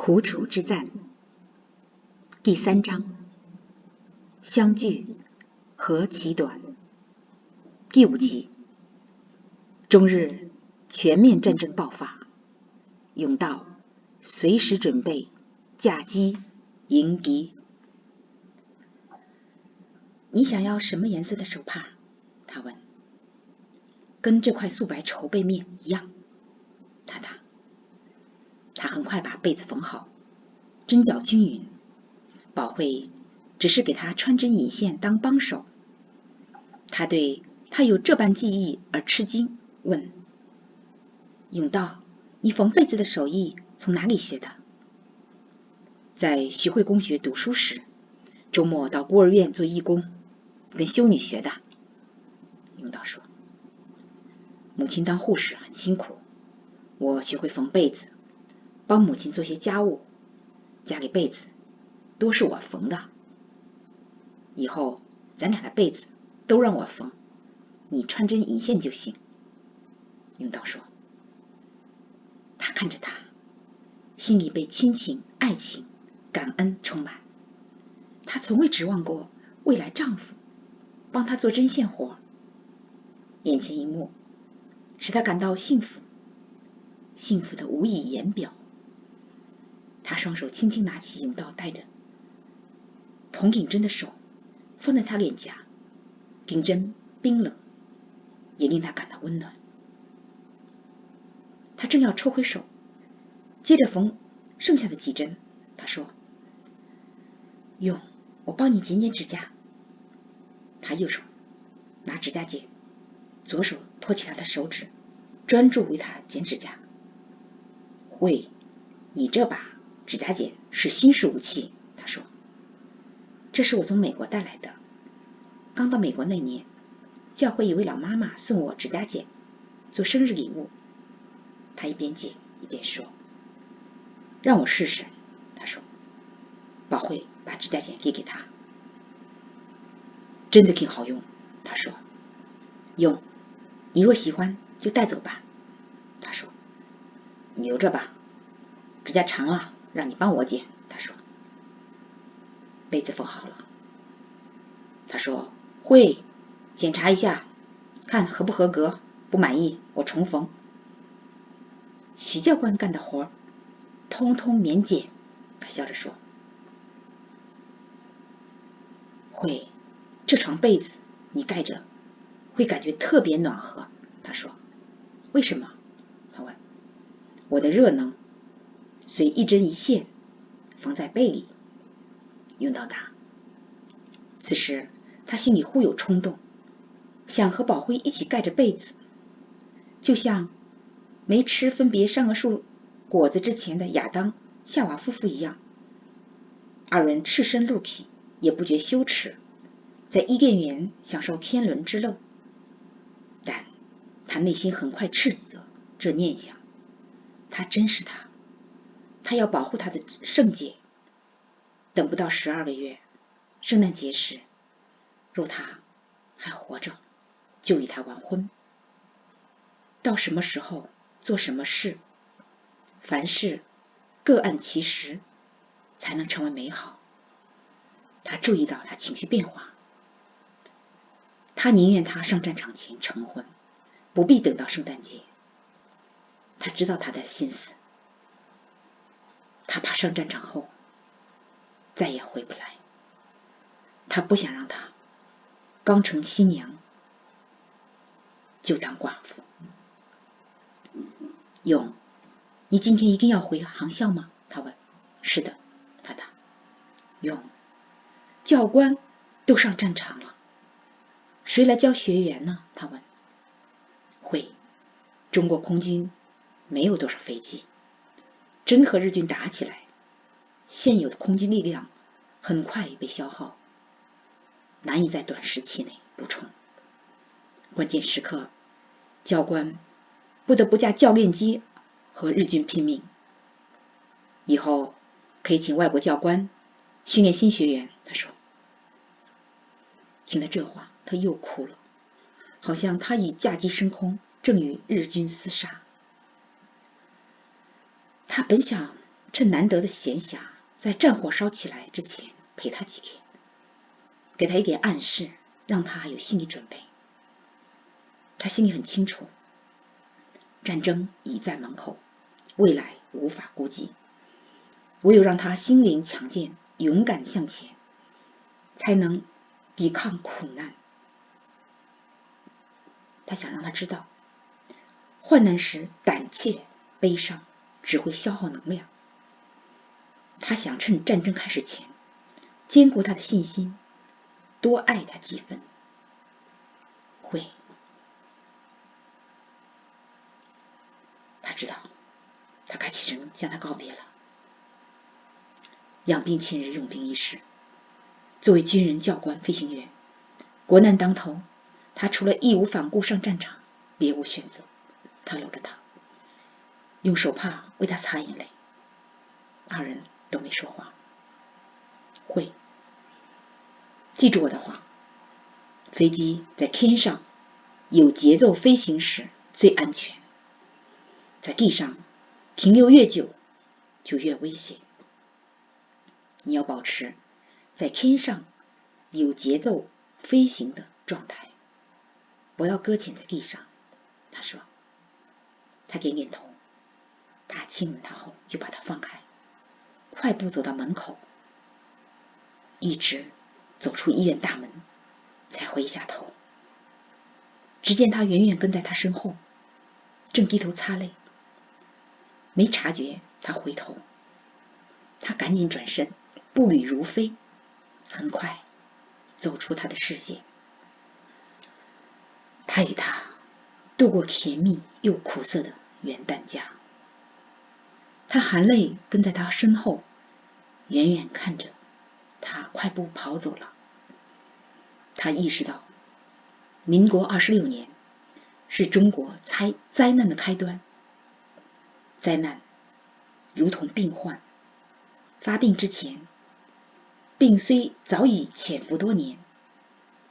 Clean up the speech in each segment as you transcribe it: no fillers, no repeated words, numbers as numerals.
苦楚之战第3章，相聚何其短。第5集，中日全面战争爆发，甬道随时准备架击迎敌。你想要什么颜色的手帕？他问。跟这块素白绸被面一样，他答。他很快把被子缝好，针脚均匀。宝慧只是给他穿针引线当帮手。他对他有这般技艺而吃惊，问：甬道，你缝被子的手艺从哪里学的？在徐汇公学读书时，周末到孤儿院做义工，跟修女学的。甬道说。母亲当护士很辛苦，我学会缝被子，帮母亲做些家务，家里被子都是我缝的。以后咱俩的被子都让我缝，你穿针引线就行。甬道说。他看着他，心里被亲情、爱情、感恩充满。他从未指望过未来丈夫帮他做针线活，眼前一幕使他感到幸福，幸福的无以言表。他双手轻轻拿起甬道带着铜顶针的手放在他脸颊，顶针冰冷，也令他感到温暖。他正要抽回手，接着缝剩下的几针，他说：用，我帮你剪剪指甲。他右手拿指甲剪，左手托起他的手指，专注为他剪指甲。慧，你这把指甲剪是新式武器，他说。这是我从美国带来的，刚到美国那年，教会一位老妈妈送我指甲剪做生日礼物。他一边剪一边说。让我试试，他说。宝慧把指甲剪给他。真的挺好用，他说。用，你若喜欢就带走吧，他说。你留着吧，指甲长了让你帮我剪，他说。被子缝好了，他说。慧，检查一下，看合不合格，不满意我重缝。徐教官干的活通通免检，他笑着说。慧，这床被子你盖着会感觉特别暖和，他说。为什么？他问。我的热能随一针一线缝在被里。甬道答。此时他心里忽有冲动，想和宝慧一起盖着被子，就像没吃分别善恶树果子之前的亚当夏娃夫妇一样，二人赤身露体，也不觉羞耻，在伊甸园享受天伦之乐。但他内心很快斥责这念想，他真是他要保护他的圣洁。等不到12个月，圣诞节时，若他还活着，就与他完婚。到什么时候做什么事，凡事各按其时，才能成为美好。他注意到他情绪变化，他宁愿他上战场前成婚，不必等到圣诞节。他知道他的心思，他怕上战场后再也回不来。他不想让他刚成新娘就当寡妇。勇，你今天一定要回航校吗？他问。是的，他答。勇，教官都上战场了，谁来教学员呢？他问。会，中国空军没有多少飞机，真和日军打起来，现有的空军力量很快被消耗，难以在短时期内补充。关键时刻，教官不得不架教练机和日军拼命。以后可以请外国教官训练新学员，他说。听了这话，他又哭了，好像他已架机升空，正与日军厮杀。他本想趁难得的闲暇，在战火烧起来之前陪他几天，给他一点暗示，让他有心理准备。他心里很清楚，战争已在门口，未来无法估计，唯有让他心灵强健，勇敢向前，才能抵抗苦难。他想让他知道，患难时胆怯悲伤只会消耗能量。他想趁战争开始前坚固他的信心，多爱他几分。会，他知道他该起身向他告别了。养兵千日，用兵一时。作为军人、教官、飞行员，国难当头，他除了义无反顾上战场，别无选择。他搂着他，用手帕为他擦眼泪。二人都没说话。会，记住我的话，飞机在天上有节奏飞行时最安全，在地上停留越久就越危险。你要保持在天上有节奏飞行的状态，不要搁浅在地上。他说。他点点头，他亲吻他后就把他放开，快步走到门口，一直走出医院大门，才回下头。只见他远远跟在他身后，正低头擦泪，没察觉他回头。他赶紧转身，步履如飞，很快走出他的视线。他与他度过甜蜜又苦涩的元旦假。他含泪跟在他身后，远远看着他快步跑走了。他意识到，民国26年是中国灾难的开端。灾难如同病患，发病之前，病虽早已潜伏多年，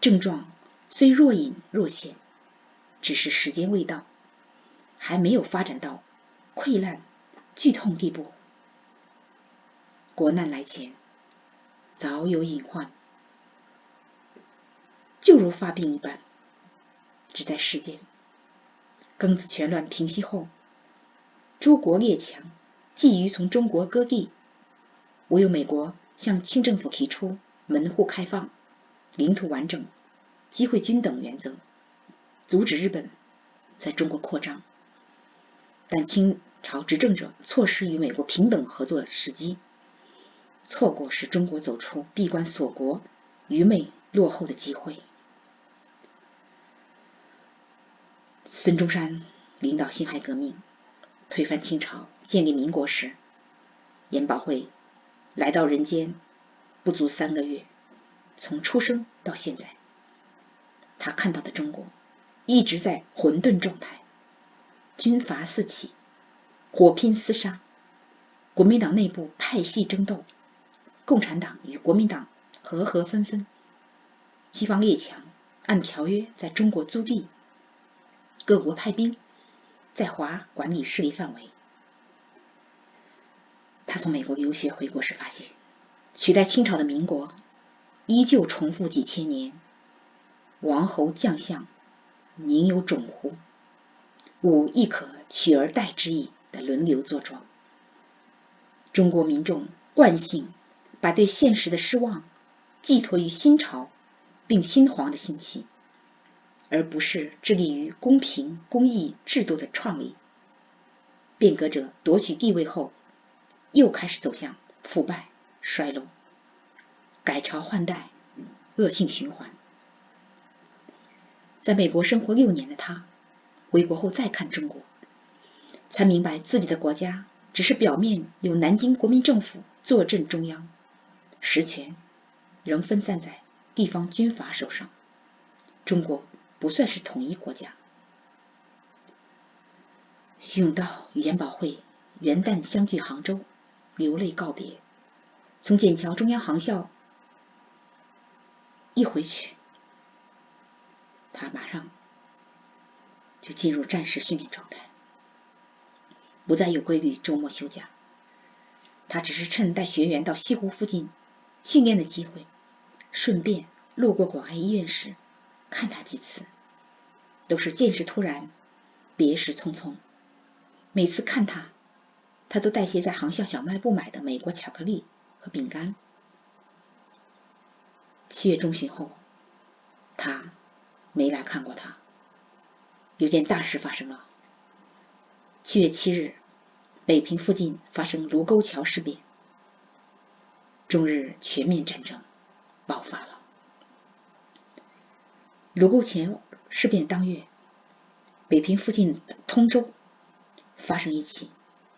症状虽若隐若现，只是时间未到，还没有发展到溃烂剧痛地步。国难来前，早有隐患，就如发病一般，只在时间。庚子拳乱平息后，诸国列强觊觎从中国割地，唯有美国向清政府提出门户开放、领土完整、机会均等原则，阻止日本在中国扩张。但清朝执政者错失与美国平等合作时机，错过使中国走出闭关锁国、愚昧落后的机会。孙中山领导辛亥革命，推翻清朝，建立民国时，严保会来到人间不足3个月，从出生到现在，他看到的中国一直在混沌状态，军阀四起，火拼厮杀，国民党内部派系争斗，共产党与国民党和合纷纷，西方列强按条约在中国租地，各国派兵在华管理势力范围。他从美国留学回国时发现，取代清朝的民国依旧重复几千年王侯将相宁有种乎，吾亦可取而代之矣的轮流坐庄。中国民众惯性把对现实的失望寄托于新朝并新皇的兴起，而不是致力于公平公义制度的创立。变革者夺取地位后，又开始走向腐败衰落，改朝换代，恶性循环。在美国生活6年的他，回国后再看中国，才明白自己的国家只是表面有南京国民政府坐镇中央，实权仍分散在地方军阀手上。中国不算是统一国家。徐永道与严保会元旦相聚杭州，流泪告别。从笕桥中央航校一回去，他马上就进入战时训练状态，不再有规律周末休假。他只是趁带学员到西湖附近训练的机会，顺便路过广爱医院时看他几次，都是见势突然，别时匆匆。每次看他，他都带些在航校小卖部买的美国巧克力和饼干。7月中旬后，他没来看过他。有件大事发生了。7月7日，北平附近发生卢沟桥事变，中日全面战争爆发了。卢沟桥事变当月，北平附近通州发生一起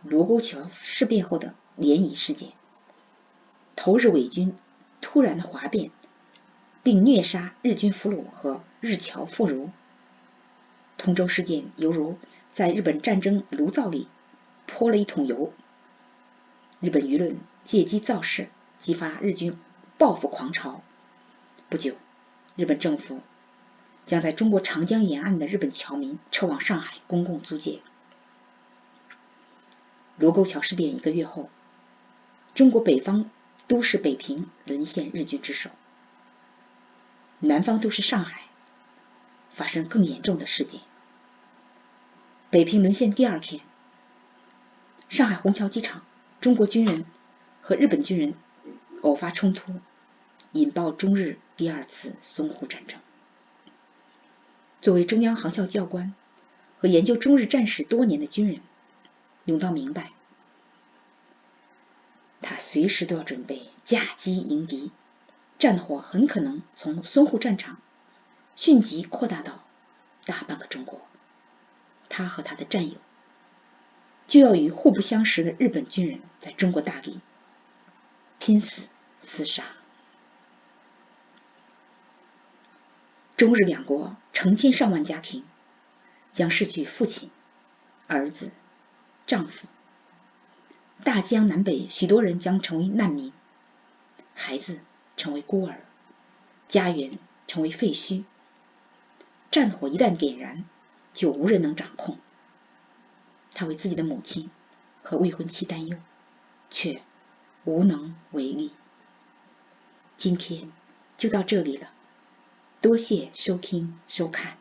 卢沟桥事变后的涟漪事件，投日伪军突然的哗变，并虐杀日军俘虏和日侨妇孺。通州事件犹如在日本战争炉灶里泼了一桶油，日本舆论借机造势，激发日军报复狂潮。不久，日本政府将在中国长江沿岸的日本侨民撤往上海公共租界。卢沟桥事变1个月后，中国北方都市北平沦陷日军之手，南方都市上海发生更严重的事件。北平沦陷第2天，上海虹桥机场，中国军人和日本军人偶发冲突，引爆中日第2次淞沪战争。作为中央航校教官和研究中日战史多年的军人，永道明白，他随时都要准备架机迎敌，战火很可能从淞沪战场迅即扩大到大半个中国。他和他的战友就要与互不相识的日本军人在中国大地拼死厮杀。中日两国成千上万家庭将失去父亲、儿子、丈夫，大江南北许多人将成为难民，孩子成为孤儿，家园成为废墟。战火一旦点燃，就无人能掌控。他为自己的母亲和未婚妻担忧，却无能为力。今天就到这里了，多谢收听收看。